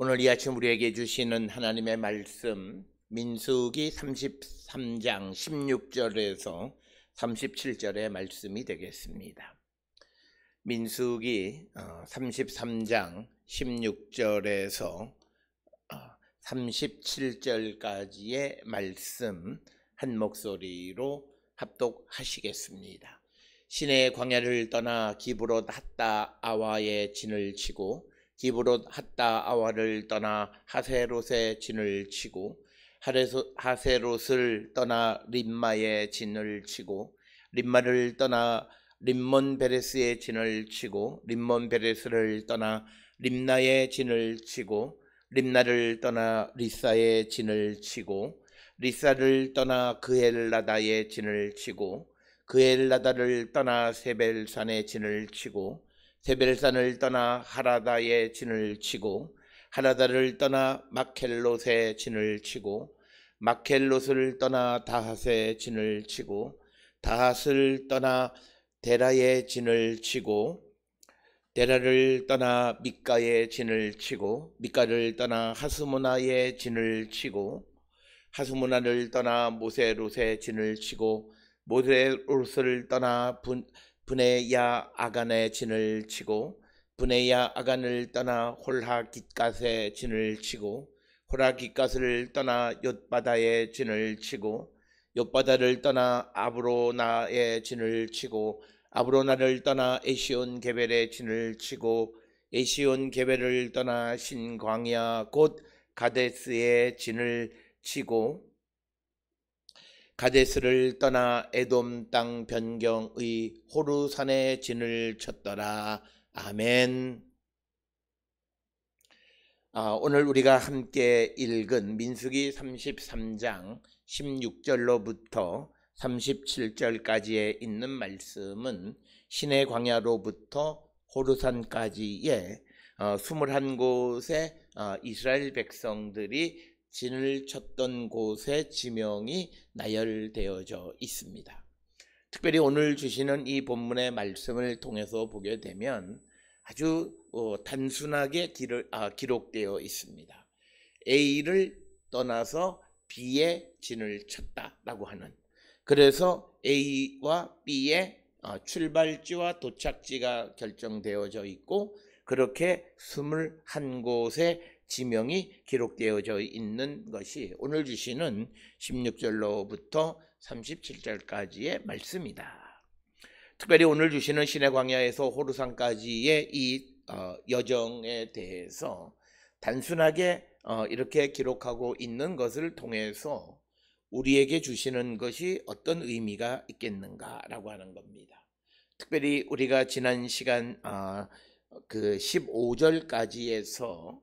오늘 이 아침 우리에게 주시는 하나님의 말씀 민수기 33장 16절에서 37절의 말씀이 되겠습니다. 민수기 33장 16절에서 37절까지의 말씀 한 목소리로 합독하시겠습니다. 시내 광야를 떠나 기브롯 핫다 아와의 진을 치고 기브롯 핫다 아와를 떠나 하세롯의 진을 치고 하세롯을 떠나 림마의 진을 치고 림마를 떠나 림몬 베레스의 진을 치고 림몬 베레스를 떠나 림나의 진을 치고 림나를 떠나 리사의 진을 치고 리사를 떠나 그엘라다의 진을 치고 그엘라다를 떠나 세벨산의 진을 치고 세벨산을 떠나 하라다의 진을 치고 하라다를 떠나 마켈롯의 진을 치고 마켈롯을 떠나 다핫의 진을 치고 다핫을 떠나 데라의 진을 치고 데라를 떠나 미가의 진을 치고 미가를 떠나 하스모나의 진을 치고 하스모나를 떠나 모세롯의 진을 치고 모세롯을 떠나 브네야 아간의 진을 치고 브네야 아간을 떠나 홀하깃갓의 진을 치고 홀하깃갓을 떠나 옅바다의 진을 치고 옅바다를 떠나 아브로나의 진을 치고 아브로나를 떠나 에시온 게벨의 진을 치고 에시온 게벨을 떠나 신광야 곧 가데스의 진을 치고 가데스를 떠나 에돔 땅 변경의 호르산의 진을 쳤더라. 아멘. 오늘 우리가 함께 읽은 민수기 33장 16절로부터 37절까지에 있는 말씀은 시내 광야로부터 호르산까지의 21곳의 이스라엘 백성들이 진을 쳤던 곳의 지명이 나열되어져 있습니다. 특별히 오늘 주시는 이 본문의 말씀을 통해서 보게 되면 아주 단순하게 기록되어 있습니다. A를 떠나서 B의 진을 쳤다라고 하는, 그래서 A와 B의 출발지와 도착지가 결정되어져 있고 그렇게 21곳의 지명이 기록되어져 있는 것이 오늘 주시는 16절로부터 37절까지의 말씀이다. 특별히 오늘 주시는 시내 광야에서 호르산까지의 이 여정에 대해서 단순하게 이렇게 기록하고 있는 것을 통해서 우리에게 주시는 것이 어떤 의미가 있겠는가라고 하는 겁니다. 특별히 우리가 지난 시간 그 15절까지에서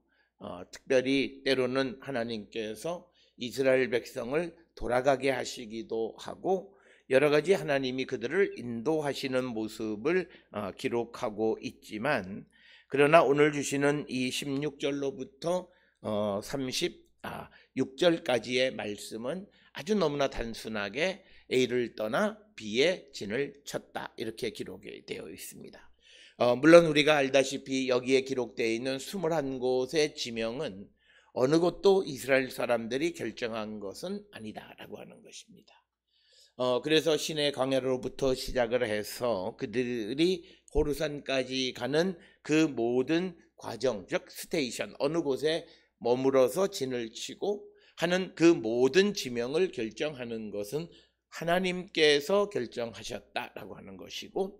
특별히 때로는 하나님께서 이스라엘 백성을 돌아가게 하시기도 하고 여러 가지 하나님이 그들을 인도하시는 모습을 기록하고 있지만, 그러나 오늘 주시는 이 16절로부터 36절까지의 말씀은 아주 너무나 단순하게 A를 떠나 B의 진을 쳤다 이렇게 기록이 되어 있습니다. 물론 우리가 알다시피 여기에 기록되어 있는 21곳의 지명은 어느 곳도 이스라엘 사람들이 결정한 것은 아니다라고 하는 것입니다. 그래서 시내 광야로부터 시작을 해서 그들이 호르산까지 가는 그 모든 과정, 즉 스테이션, 어느 곳에 머물어서 진을 치고 하는 그 모든 지명을 결정하는 것은 하나님께서 결정하셨다라고 하는 것이고,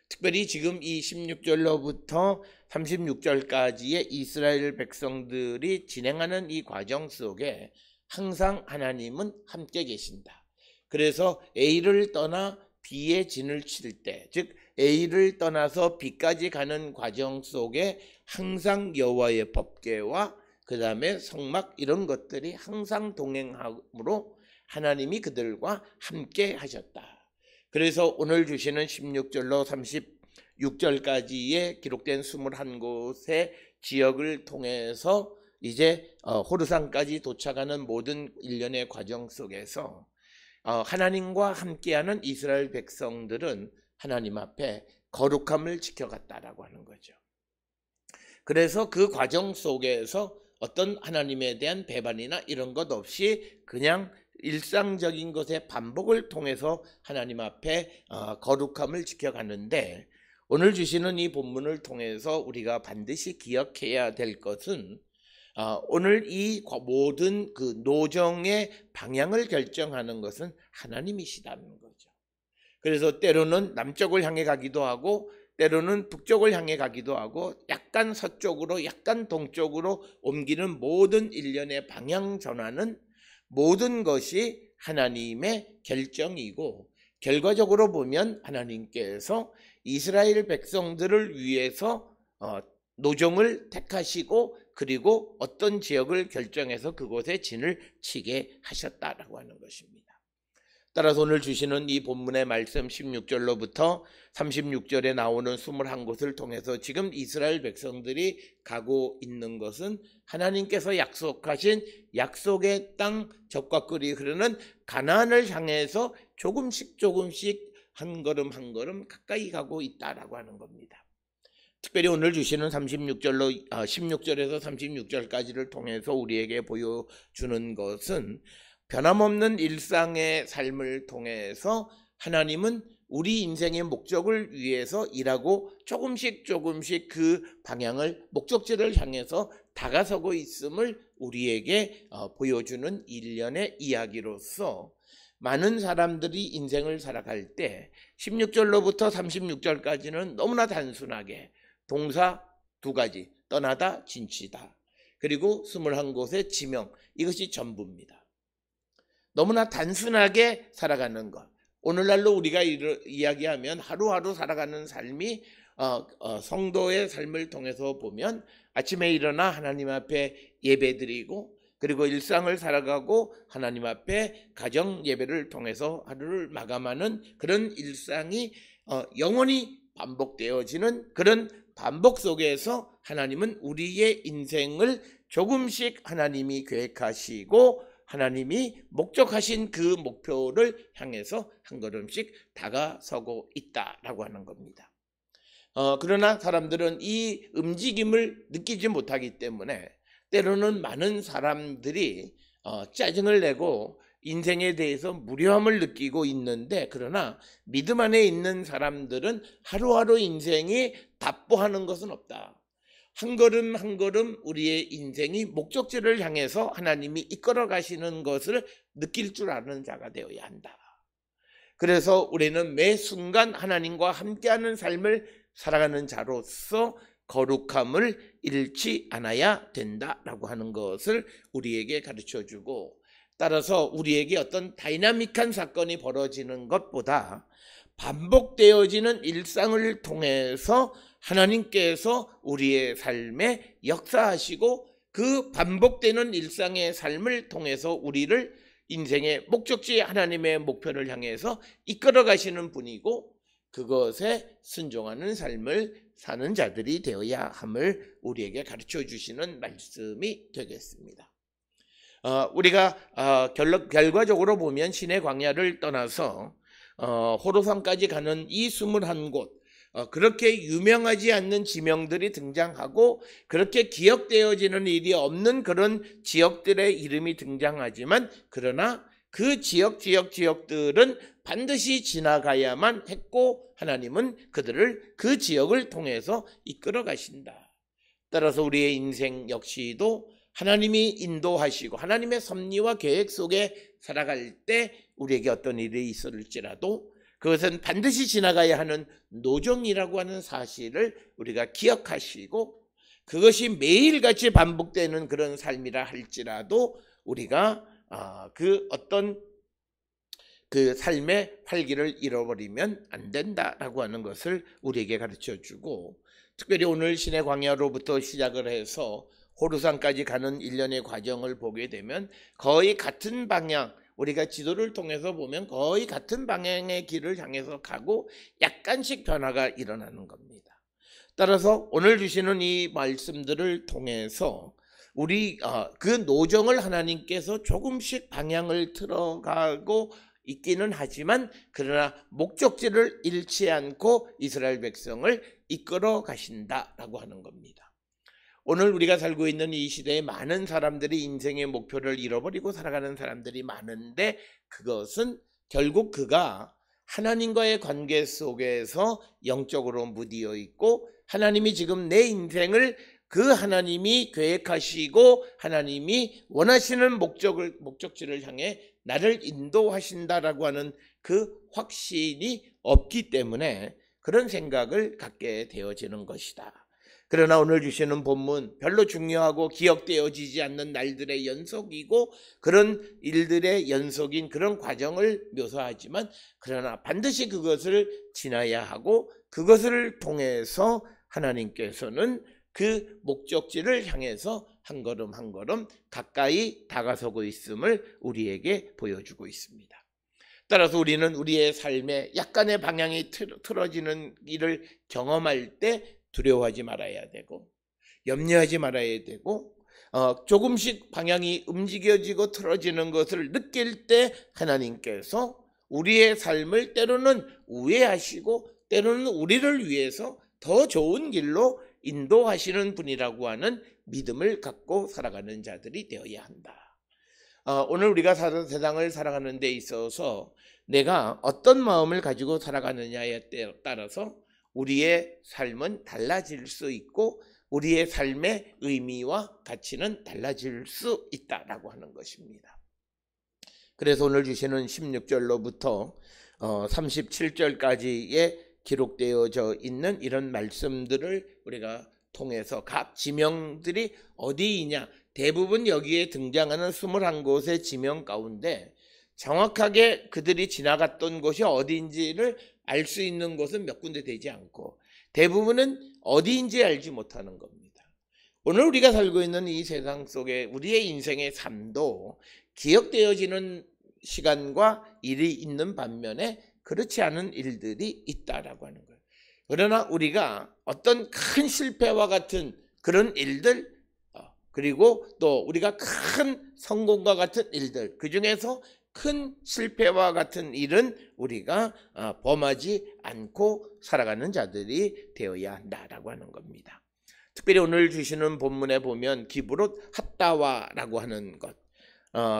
특별히 지금 이 16절로부터 36절까지의 이스라엘 백성들이 진행하는 이 과정 속에 항상 하나님은 함께 계신다. 그래서 A를 떠나 B의 진을 칠 때, 즉 A를 떠나서 B까지 가는 과정 속에 항상 여호와의 법궤와 그 다음에 성막 이런 것들이 항상 동행함으로 하나님이 그들과 함께 하셨다. 그래서 오늘 주시는 16절로 36절까지에 기록된 21곳의 지역을 통해서 이제 호르산까지 도착하는 모든 일련의 과정 속에서 하나님과 함께하는 이스라엘 백성들은 하나님 앞에 거룩함을 지켜갔다라고 하는 거죠. 그래서 그 과정 속에서 어떤 하나님에 대한 배반이나 이런 것 없이 그냥 일상적인 것의 반복을 통해서 하나님 앞에 거룩함을 지켜가는데, 오늘 주시는 이 본문을 통해서 우리가 반드시 기억해야 될 것은 오늘 이 모든 그 노정의 방향을 결정하는 것은 하나님이시다는 거죠. 그래서 때로는 남쪽을 향해 가기도 하고 때로는 북쪽을 향해 가기도 하고 약간 서쪽으로 약간 동쪽으로 옮기는 모든 일련의 방향 전환은 모든 것이 하나님의 결정이고, 결과적으로 보면 하나님께서 이스라엘 백성들을 위해서 노정을 택하시고 그리고 어떤 지역을 결정해서 그곳에 진을 치게 하셨다라고 하는 것입니다. 따라서 오늘 주시는 이 본문의 말씀 16절로부터 36절에 나오는 21곳을 통해서 지금 이스라엘 백성들이 가고 있는 것은 하나님께서 약속하신 약속의 땅 적과 꿀이 흐르는 가나안을 향해서 조금씩 한 걸음 한 걸음 가까이 가고 있다라고 하는 겁니다. 특별히 오늘 주시는 16절에서 36절까지를 통해서 우리에게 보여주는 것은 변함없는 일상의 삶을 통해서 하나님은 우리 인생의 목적을 위해서 일하고 조금씩 그 방향을 목적지를 향해서 다가서고 있음을 우리에게 보여주는 일련의 이야기로서, 많은 사람들이 인생을 살아갈 때 16절로부터 36절까지는 너무나 단순하게 동사 두 가지, 떠나다, 진치다, 그리고 21곳의 지명, 이것이 전부입니다. 너무나 단순하게 살아가는 것. 오늘날로 우리가 이야기하면 하루하루 살아가는 삶이 성도의 삶을 통해서 보면 아침에 일어나 하나님 앞에 예배드리고 그리고 일상을 살아가고 하나님 앞에 가정 예배를 통해서 하루를 마감하는 그런 일상이 영원히 반복되어지는 그런 반복 속에서 하나님은 우리의 인생을 조금씩 하나님이 계획하시고 하나님이 목적하신 그 목표를 향해서 한 걸음씩 다가서고 있다라고 하는 겁니다. 그러나 사람들은 이 움직임을 느끼지 못하기 때문에 때로는 많은 사람들이 짜증을 내고 인생에 대해서 무료함을 느끼고 있는데, 그러나 믿음 안에 있는 사람들은 하루하루 인생이 답보하는 것은 없다. 한 걸음 한 걸음 우리의 인생이 목적지를 향해서 하나님이 이끌어 가시는 것을 느낄 줄 아는 자가 되어야 한다. 그래서 우리는 매 순간 하나님과 함께하는 삶을 살아가는 자로서 거룩함을 잃지 않아야 된다라고 하는 것을 우리에게 가르쳐주고, 따라서 우리에게 어떤 다이나믹한 사건이 벌어지는 것보다 반복되어지는 일상을 통해서 하나님께서 우리의 삶에 역사하시고 그 반복되는 일상의 삶을 통해서 우리를 인생의 목적지 하나님의 목표를 향해서 이끌어 가시는 분이고, 그것에 순종하는 삶을 사는 자들이 되어야 함을 우리에게 가르쳐 주시는 말씀이 되겠습니다. 우리가 결과적으로 보면 신의 광야를 떠나서 호로산까지 가는 이 21곳, 그렇게 유명하지 않는 지명들이 등장하고 그렇게 기억되어지는 일이 없는 그런 지역들의 이름이 등장하지만, 그러나 그 지역들은 반드시 지나가야만 했고 하나님은 그들을 그 지역을 통해서 이끌어 가신다. 따라서 우리의 인생 역시도 하나님이 인도하시고 하나님의 섭리와 계획 속에 살아갈 때 우리에게 어떤 일이 있을지라도 그것은 반드시 지나가야 하는 노정이라고 하는 사실을 우리가 기억하시고, 그것이 매일같이 반복되는 그런 삶이라 할지라도 우리가 그 삶의 활기를 잃어버리면 안 된다라고 하는 것을 우리에게 가르쳐주고, 특별히 오늘 신의 광야로부터 시작을 해서 호르산까지 가는 일련의 과정을 보게 되면 거의 같은 방향, 우리가 지도를 통해서 보면 거의 같은 방향의 길을 향해서 가고 약간씩 변화가 일어나는 겁니다. 따라서 오늘 주시는 이 말씀들을 통해서 우리 그 노정을 하나님께서 조금씩 방향을 틀어가고 있기는 하지만, 그러나 목적지를 잃지 않고 이스라엘 백성을 이끌어 가신다라고 하는 겁니다. 오늘 우리가 살고 있는 이 시대에 많은 사람들이 인생의 목표를 잃어버리고 살아가는 사람들이 많은데, 그것은 결국 그가 하나님과의 관계 속에서 영적으로 무디어 있고, 하나님이 지금 내 인생을 그 하나님이 계획하시고 하나님이 원하시는 목적지를 향해 나를 인도하신다라고 하는 그 확신이 없기 때문에 그런 생각을 갖게 되어지는 것이다. 그러나 오늘 주시는 본문, 별로 중요하고 기억되어지지 않는 날들의 연속이고 그런 일들의 연속인 그런 과정을 묘사하지만, 그러나 반드시 그것을 지나야 하고 그것을 통해서 하나님께서는 그 목적지를 향해서 한 걸음 한 걸음 가까이 다가서고 있음을 우리에게 보여주고 있습니다. 따라서 우리는 우리의 삶에 약간의 방향이 틀어지는 일을 경험할 때 두려워하지 말아야 되고, 염려하지 말아야 되고, 조금씩 방향이 움직여지고 틀어지는 것을 느낄 때 하나님께서 우리의 삶을 때로는 우회하시고 때로는 우리를 위해서 더 좋은 길로 인도하시는 분이라고 하는 믿음을 갖고 살아가는 자들이 되어야 한다. 오늘 우리가 세상을 살아가는 데 있어서 내가 어떤 마음을 가지고 살아가느냐에 따라서 우리의 삶은 달라질 수 있고 우리의 삶의 의미와 가치는 달라질 수 있다라고 하는 것입니다. 그래서 오늘 주시는 16절로부터 37절까지의 기록되어져 있는 이런 말씀들을 우리가 통해서 각 지명들이 어디이냐, 대부분 여기에 등장하는 21곳의 지명 가운데 정확하게 그들이 지나갔던 곳이 어디인지를 알 수 있는 곳은 몇 군데 되지 않고 대부분은 어디인지 알지 못하는 겁니다. 오늘 우리가 살고 있는 이 세상 속에 우리의 인생의 삶도 기억되어지는 시간과 일이 있는 반면에 그렇지 않은 일들이 있다라고 하는 거예요. 그러나 우리가 어떤 큰 실패와 같은 그런 일들, 그리고 또 우리가 큰 성공과 같은 일들, 그 중에서 큰 실패와 같은 일은 우리가 범하지 않고 살아가는 자들이 되어야 한다라고 하는 겁니다. 특별히 오늘 주시는 본문에 보면 기브롯 핫다와라고 하는 것,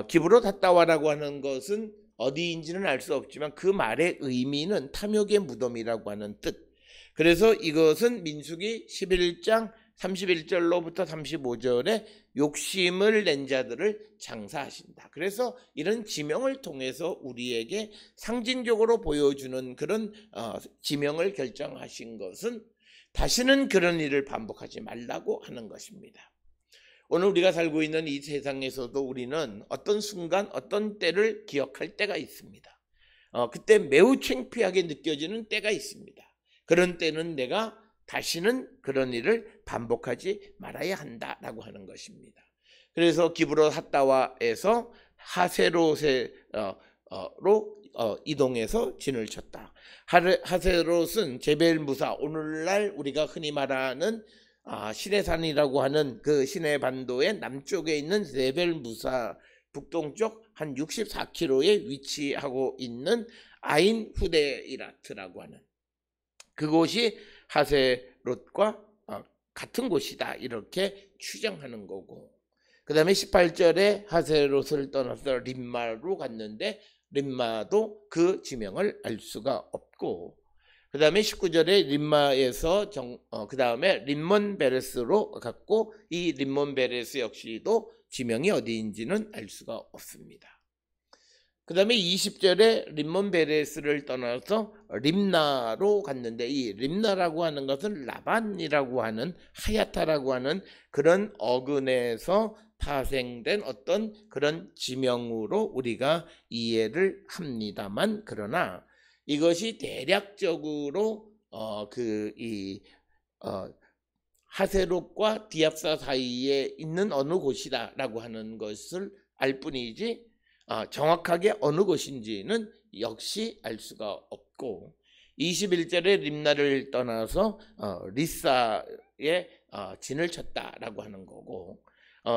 기브롯 핫다와라고 하는 것은 어디인지는 알 수 없지만 그 말의 의미는 탐욕의 무덤이라고 하는 뜻. 그래서 이것은 민수기 11장 31절로부터 35절에 욕심을 낸 자들을 장사하신다. 그래서 이런 지명을 통해서 우리에게 상징적으로 보여주는 그런 지명을 결정하신 것은 다시는 그런 일을 반복하지 말라고 하는 것입니다. 오늘 우리가 살고 있는 이 세상에서도 우리는 어떤 순간 어떤 때를 기억할 때가 있습니다. 그때 매우 창피하게 느껴지는 때가 있습니다. 그런 때는 내가 다시는 그런 일을 반복하지 말아야 한다라고 하는 것입니다. 그래서 기브롯 핫다와에서 하세롯으로 이동해서 진을 쳤다. 하세롯은 제벨 무사, 오늘날 우리가 흔히 말하는 시내산이라고 하는 그 시내 반도의 남쪽에 있는 제벨 무사 북동쪽 한 64km에 위치하고 있는 아인 후데이라트라고 하는 그곳이 하세롯과 같은 곳이다, 이렇게 추정하는 거고, 그 다음에 18절에 하세롯을 떠나서 림마로 갔는데 림마도 그 지명을 알 수가 없고, 그 다음에 19절에 림마에서 그 다음에 림몬 베레스로 갔고, 이 림몬 베레스 역시도 지명이 어디인지는 알 수가 없습니다. 그 다음에 20절에 림몬 베레스를 떠나서 림나로 갔는데, 이 림나라고 하는 것은 라반이라고 하는 하야타라고 하는 그런 어근에서 파생된 어떤 그런 지명으로 우리가 이해를 합니다만, 그러나 이것이 대략적으로 하세롯과 디압사 사이에 있는 어느 곳이다라고 하는 것을 알 뿐이지 정확하게 어느 곳인지는 역시 알 수가 없고, 21절에 림나를 떠나서 리사에 진을 쳤다라고 하는 거고,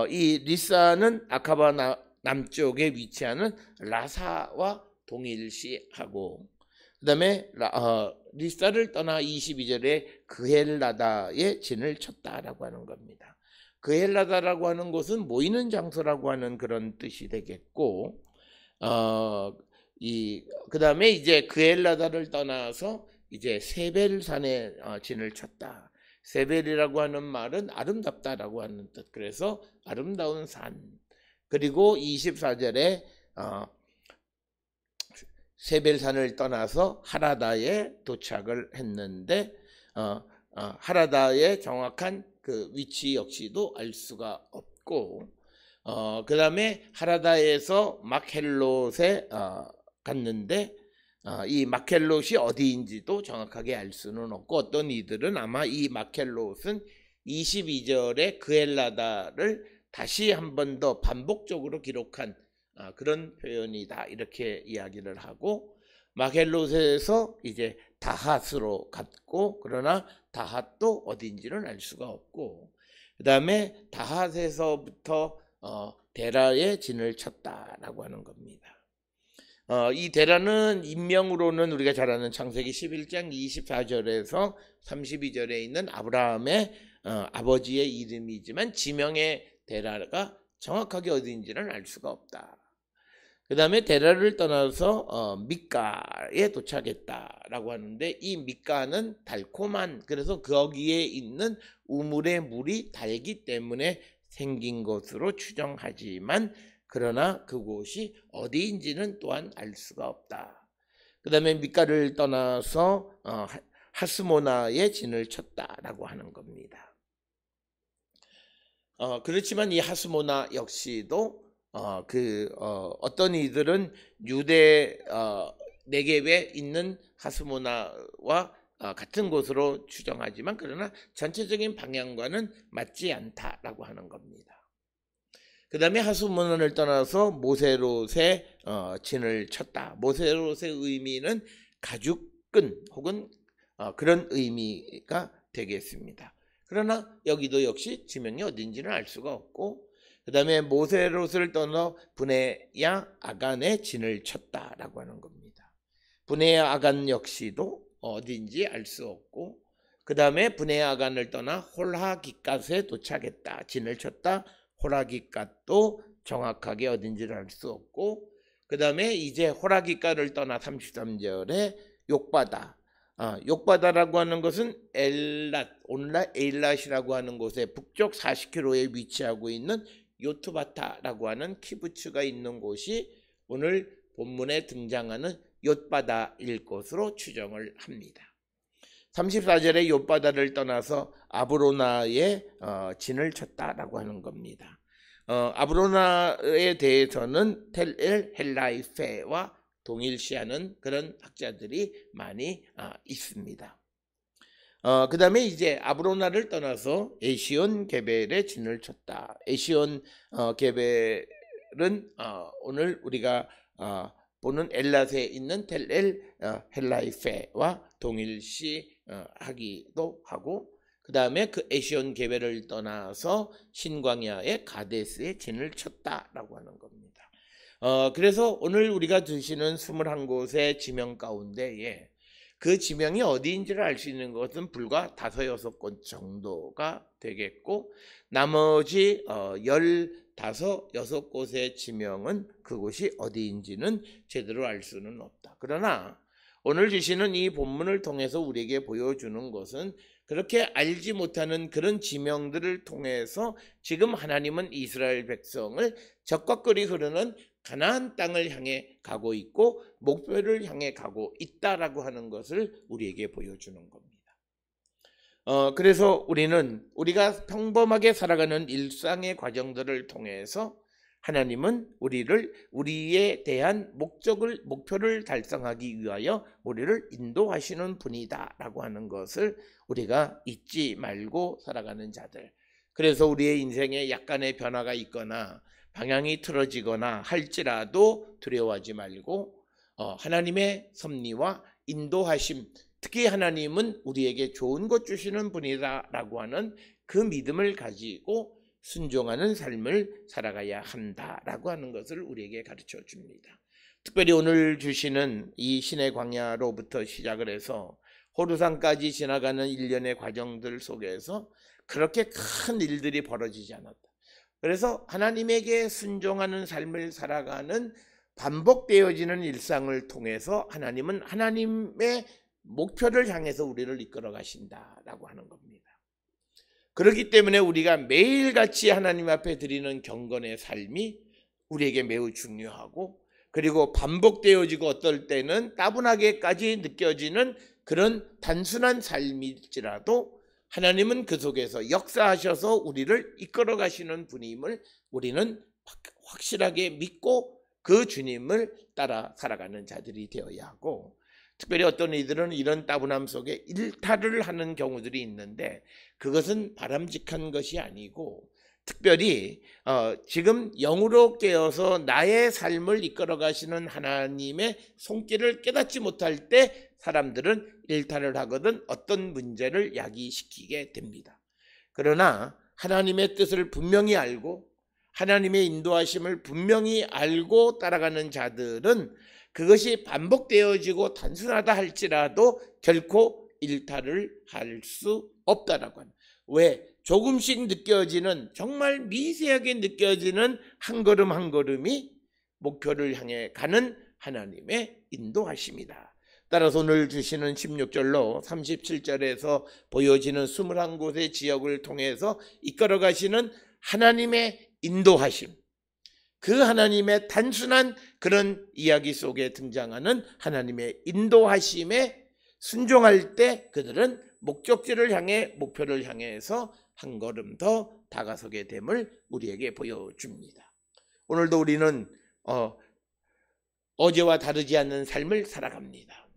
이 리사는 아카바 남쪽에 위치하는 라사와 동일시하고, 그 다음에 리사를 떠나 22절에 그헬라다에 진을 쳤다라고 하는 겁니다. 그헬라다라고 하는 곳은 모이는 장소라고 하는 그런 뜻이 되겠고, 그다음에 이제 그헬라다를 떠나서 이제 세벨산에 진을 쳤다. 세벨이라고 하는 말은 아름답다라고 하는 뜻. 그래서 아름다운 산. 그리고 24절에 세벨산을 떠나서 하라다에 도착을 했는데 하라다의 정확한 그 위치 역시도 알 수가 없고, 그 다음에 하라다에서 마켈롯에 갔는데 이 마켈롯이 어디인지도 정확하게 알 수는 없고, 어떤 이들은 아마 이 마켈롯은 22절에 그헬라다를 다시 한 번 더 반복적으로 기록한 그런 표현이다 이렇게 이야기를 하고, 마켈롯에서 이제 다핫으로 갔고, 그러나 다핫도 어딘지는 알 수가 없고, 그 다음에 다핫에서부터 데라에 진을 쳤다라고 하는 겁니다. 이 데라는 인명으로는 우리가 잘 아는 창세기 11장 24절에서 32절에 있는 아브라함의 아버지의 이름이지만 지명의 데라가 정확하게 어디인지는 알 수가 없다. 그 다음에 데라를 떠나서 미가에 도착했다라고 하는데, 이 미가는 달콤한, 그래서 거기에 있는 우물의 물이 달기 때문에 생긴 것으로 추정하지만, 그러나 그곳이 어디인지는 또한 알 수가 없다. 그 다음에 미가를 떠나서 하스모나에 진을 쳤다라고 하는 겁니다. 그렇지만 이 하스모나 역시도 어떤 이들은 유대 네겝에 있는 하스모나와 같은 곳으로 추정하지만, 그러나 전체적인 방향과는 맞지 않다라고 하는 겁니다. 그 다음에 하스모나를 떠나서 모세롯에 진을 쳤다. 모세롯의 의미는 가죽끈 혹은 그런 의미가 되겠습니다. 그러나 여기도 역시 지명이 어딘지는 알 수가 없고, 그 다음에 모세롯을 떠나 브네야 아간에 진을 쳤다라고 하는 겁니다. 브네야 아간 역시도 어딘지 알 수 없고, 그 다음에 브네야 아간을 떠나 홀하기갓에 도착했다. 진을 쳤다. 홀하기갓도 정확하게 어딘지를 알 수 없고, 그 다음에 이제 홀하기갓을 떠나 33절에 욕바다. 욕바다라고 하는 것은 오늘날 에일랏이라고 하는 곳에 북쪽 40km에 위치하고 있는 요트바타라고 하는 키부츠가 있는 곳이 오늘 본문에 등장하는 욤바다일 것으로 추정을 합니다. 34절에 욤바다를 떠나서 아브로나에 진을 쳤다라고 하는 겁니다. 아브로나에 대해서는 텔엘 헬라이페와 동일시하는 그런 학자들이 많이 있습니다. 그 다음에 이제 아브로나를 떠나서 에시온 게벨에 진을 쳤다. 에시온 게벨은 오늘 우리가 보는 엘랏에 있는 텔엘 헬라이페와 동일시하기도 하고, 그 다음에 그 에시온 게벨을 떠나서 신광야의 가데스에 진을 쳤다라고 하는 겁니다. 그래서 오늘 우리가 드시는 21곳의 지명 가운데에 그 지명이 어디인지를 알 수 있는 것은 불과 5-6곳 정도가 되겠고, 나머지 15-6곳의 지명은 그곳이 어디인지는 제대로 알 수는 없다. 그러나 오늘 주시는 이 본문을 통해서 우리에게 보여주는 것은, 그렇게 알지 못하는 그런 지명들을 통해서 지금 하나님은 이스라엘 백성을 적극거리 흐르는 가나안 땅을 향해 가고 있고 목표를 향해 가고 있다라고 하는 것을 우리에게 보여주는 겁니다. 그래서 우리가 평범하게 살아가는 일상의 과정들을 통해서 하나님은 우리에 대한 목표를 달성하기 위하여 우리를 인도하시는 분이다라고 하는 것을 우리가 잊지 말고 살아가는 자들. 그래서 우리의 인생에 약간의 변화가 있거나 방향이 틀어지거나 할지라도 두려워하지 말고 하나님의 섭리와 인도하심, 특히 하나님은 우리에게 좋은 것 주시는 분이다라고 하는 그 믿음을 가지고 순종하는 삶을 살아가야 한다라고 하는 것을 우리에게 가르쳐 줍니다. 특별히 오늘 주시는 이 신의 광야로부터 시작을 해서 호르산까지 지나가는 일련의 과정들 속에서 그렇게 큰 일들이 벌어지지 않았다. 그래서 하나님에게 순종하는 삶을 살아가는 반복되어지는 일상을 통해서 하나님은 하나님의 목표를 향해서 우리를 이끌어 가신다라고 하는 겁니다. 그렇기 때문에 우리가 매일같이 하나님 앞에 드리는 경건의 삶이 우리에게 매우 중요하고, 그리고 반복되어지고 어떨 때는 따분하게까지 느껴지는 그런 단순한 삶일지라도 하나님은 그 속에서 역사하셔서 우리를 이끌어 가시는 분임을 우리는 확실하게 믿고 그 주님을 따라 살아가는 자들이 되어야 하고, 특별히 어떤 이들은 이런 따분함 속에 일탈을 하는 경우들이 있는데 그것은 바람직한 것이 아니고, 특별히 지금 영으로 깨어서 나의 삶을 이끌어 가시는 하나님의 손길을 깨닫지 못할 때 사람들은 일탈을 하거든 어떤 문제를 야기시키게 됩니다. 그러나 하나님의 뜻을 분명히 알고 하나님의 인도하심을 분명히 알고 따라가는 자들은 그것이 반복되어지고 단순하다 할지라도 결코 일탈을 할 수 없다라고 합니다. 왜? 조금씩 느껴지는, 정말 미세하게 느껴지는 한 걸음 한 걸음이 목표를 향해 가는 하나님의 인도하심이다. 따라서 오늘 주시는 16절로 37절에서 보여지는 21곳의 지역을 통해서 이끌어 가시는 하나님의 인도하심, 그 하나님의 단순한 그런 이야기 속에 등장하는 하나님의 인도하심에 순종할 때 그들은 목적지를 향해, 목표를 향해서 한 걸음 더 다가서게 됨을 우리에게 보여줍니다. 오늘도 우리는 어제와 다르지 않는 삶을 살아갑니다.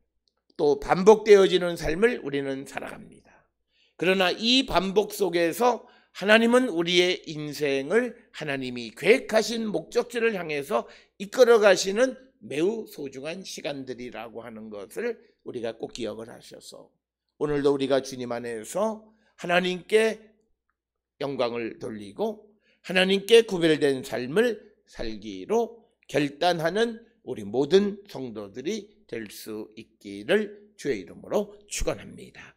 또 반복되어지는 삶을 우리는 살아갑니다. 그러나 이 반복 속에서 하나님은 우리의 인생을 하나님이 계획하신 목적지를 향해서 이끌어 가시는 매우 소중한 시간들이라고 하는 것을 우리가 꼭 기억을 하셔서 오늘도 우리가 주님 안에서 하나님께 영광을 돌리고 하나님께 구별된 삶을 살기로 결단하는 우리 모든 성도들이 될 수 있기를 주의 이름으로 축원합니다.